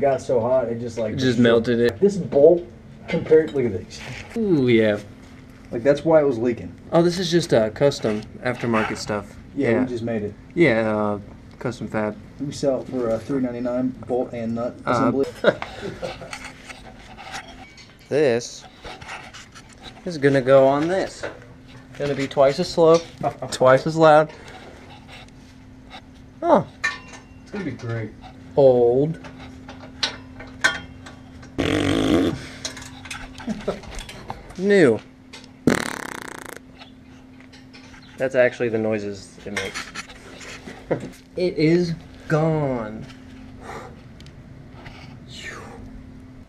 got so hot, it just like... It just melted it. This bolt, compared... Look at these. Ooh, yeah. Like, that's why it was leaking. Oh, this is just custom aftermarket stuff. Yeah, we just made it. Yeah, custom fab. We sell it for $3.99, bolt and nut assembly. This is gonna go on this. Gonna be twice as slow, twice as loud. Oh, It's gonna be great. old. New. That's actually the noises it makes. It is gone.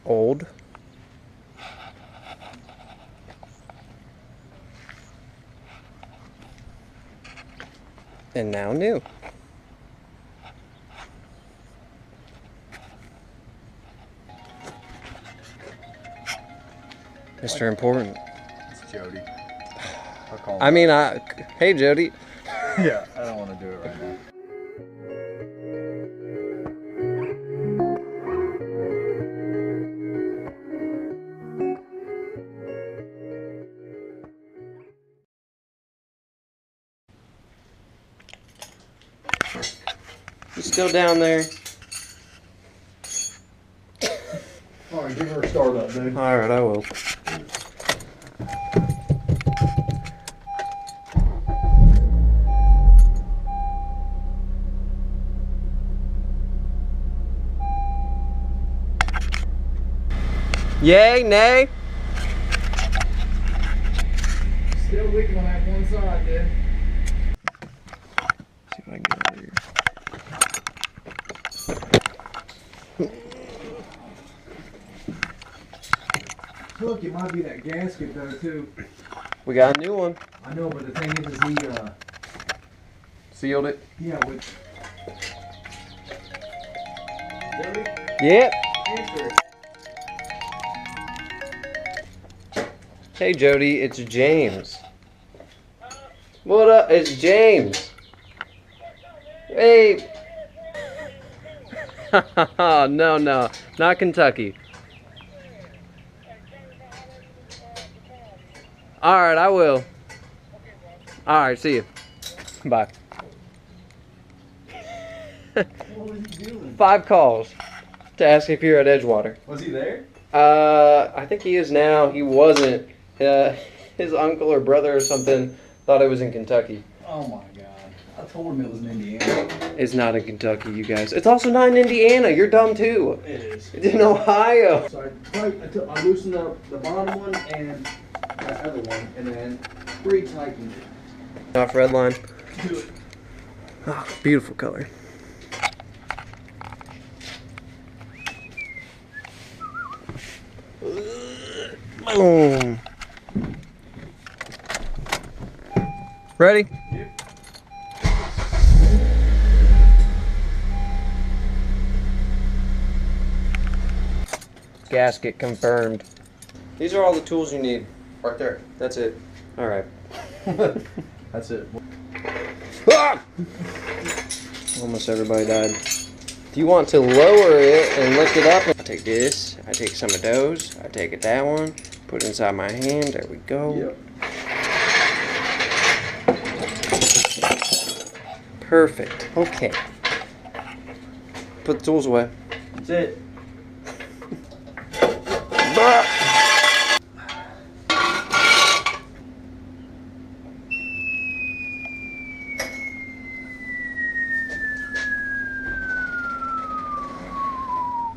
Old. And now new. Mr. Important. It's Jody. I mean, hey Jody. Yeah, I don't want to do it right now. You still down there? Alright, give her a start up, dude. Alright, I will. Yay, nay? Still leaking on that one side, dude. See if I can get over here. Look, it might be that gasket though too. We got a new one. I know, but the thing is he Sealed it. yeah, with Jody, Yep. answer it. Hey Jody, it's James. What up? It's James. Hey. No, not Kentucky. Alright, I will. Alright, see you. Bye. What was he doing? 5 calls to ask if you're at Edgewater. Was he there? I think he is now. He wasn't. His uncle or brother or something thought it was in Kentucky. Oh my god. I told him it was in Indiana. It's not in Kentucky, you guys. It's also not in Indiana. You're dumb too. It is. It's in Ohio. So I loosened up the bottom one and the other one, and then re-tightened it. Off red line. Do it. Oh, beautiful color. Boom. Ready? Yep. Gasket confirmed. These are all the tools you need. Right there. That's it. Alright. That's it. Ah! Almost everybody died. If you want to lower it and lift it up, I take this, I take some of those, I take that one, put it inside my hand, there we go. Yep. Perfect. Okay. Put the tools away. That's it.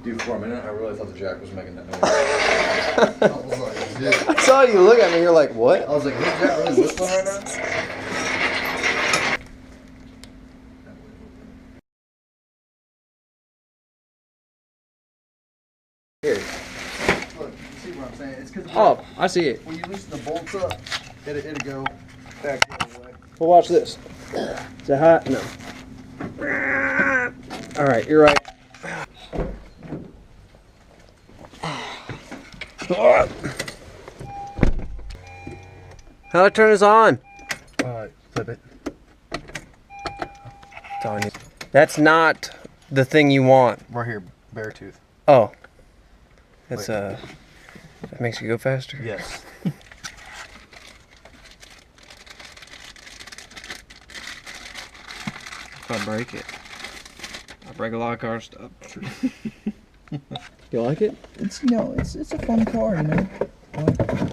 Dude, for a minute, I really thought the jack was making that noise. I was like, dude. I saw you look at me, you're like, what? I was like, is this jack really whistling right now? Here. Look, you see what I'm saying? It's because Oh, I see it. when you loosen the bolts up, it'll go back the other way. Well, watch this. Is that hot? No. Alright, you're right. How do I turn this on? Flip it. It's on you. That's not the thing you want. Right here, bare tooth. Oh. That's, that makes you go faster? Yes. If I break it. I break a lot of car stuff. You like it? It's it's a fun car, you know.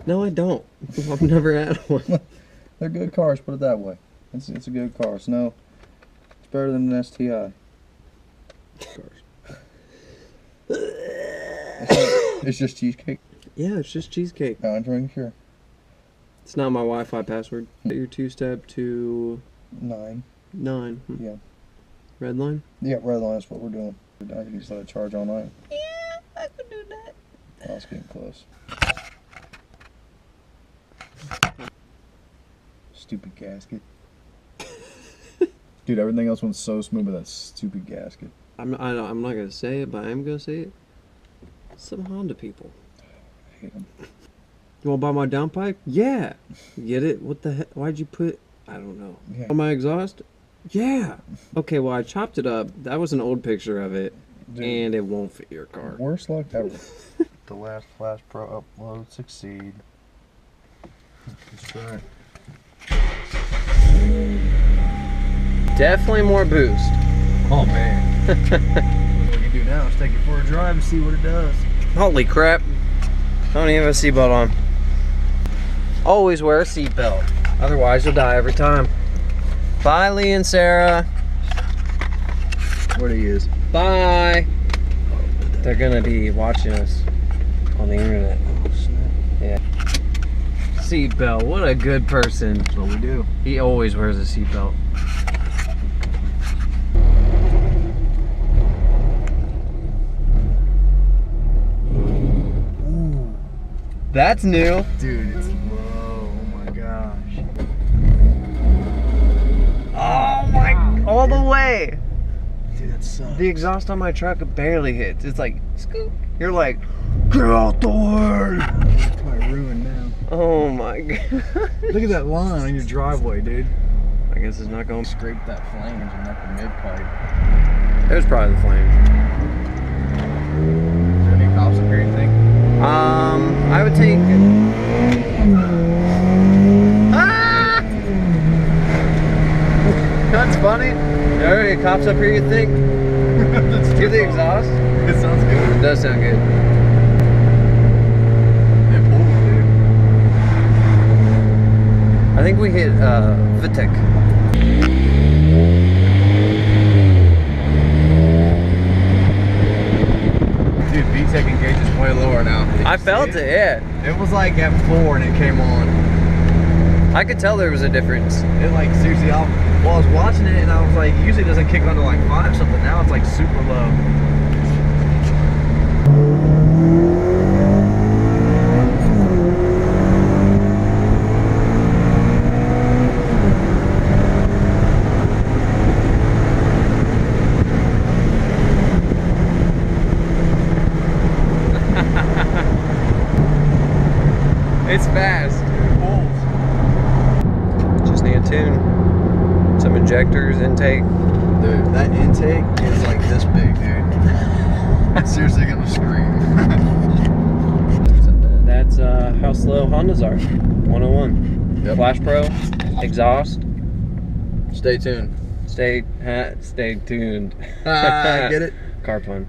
No, I don't. I've never had one. They're good cars, put it that way. It's a good car. It's better than an STI. It's just cheesecake. Yeah, it's just cheesecake. I'm drinking sure. It's not my Wi-Fi password. Your two-step to 9. 9. Yeah. Red line? Yeah, red line is what we're doing. I can just let it charge all night. Yeah, I could do that. I was getting close. Stupid gasket. Dude, everything else went so smooth with that stupid gasket. I'm not gonna say it, but I am gonna say it. Some Honda people. I hate them. You wanna buy my downpipe? Yeah. You get it? What the heck? Why'd you put? I don't know. Yeah. On my exhaust? Yeah. Okay, well I chopped it up. That was an old picture of it, Dude, and it won't fit your car. worst luck ever. The last Flash Pro upload succeed. Let's try. Definitely more boost. Oh man. What you do now is take it for a drive and see what it does. Holy crap. I don't even have a seatbelt on. Always wear a seatbelt. Otherwise you'll die every time. Bye, Lee and Sarah. What he is. Bye. They're gonna be watching us on the internet. Oh snap. Yeah. Seatbelt. What a good person. That's what we do. He always wears a seatbelt. That's new. Dude, it's low. Oh my gosh. Oh my, all the way. Dude, that sucks. The exhaust on my truck barely hits. It's like, scoop. You're like, get out the way. It's my ruin now. Oh my god. Look at that line on your driveway, dude. I guess it's not going. Scrape that flange and not the mid pipe. It was probably the flames. Is there any cops up here, you think? I would take. Ah! That's funny. Are there any cops up here, you think? Hear the exhaust? It sounds good. It does sound good. It pulls, dude. I think we hit Vitek. Dude, VTEC engage is way lower now. Did I you felt see it, yeah. It was like at 4 and it came on. I could tell there was a difference. It like seriously, I was watching it and I was like, usually it doesn't kick on to like 5 something. Now it's like super low. It's fast. It pulls. Just need a tune. Some injectors, intake. Dude, that intake is like this big, dude. It's seriously gonna scream. That's how slow Hondas are. 101. Yep. Flash Pro, exhaust. Stay tuned. Stay tuned. Get it? Car pun.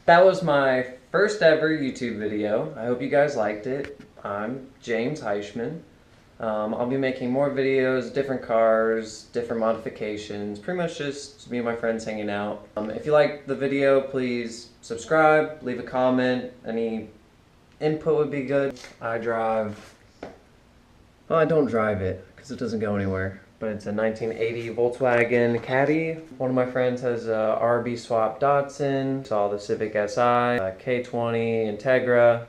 That was my first ever YouTube video. I hope you guys liked it. I'm James Heichman. I'll be making more videos, different cars, different modifications, pretty much just me and my friends hanging out. If you liked the video, please subscribe, leave a comment, any input would be good. I drive, well, I don't drive it because it doesn't go anywhere, but it's a 1980 Volkswagen Caddy. One of my friends has a RB swap Datsun, saw the Civic Si, a K20 Integra.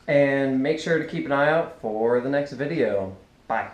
And make sure to keep an eye out for the next video. Bye.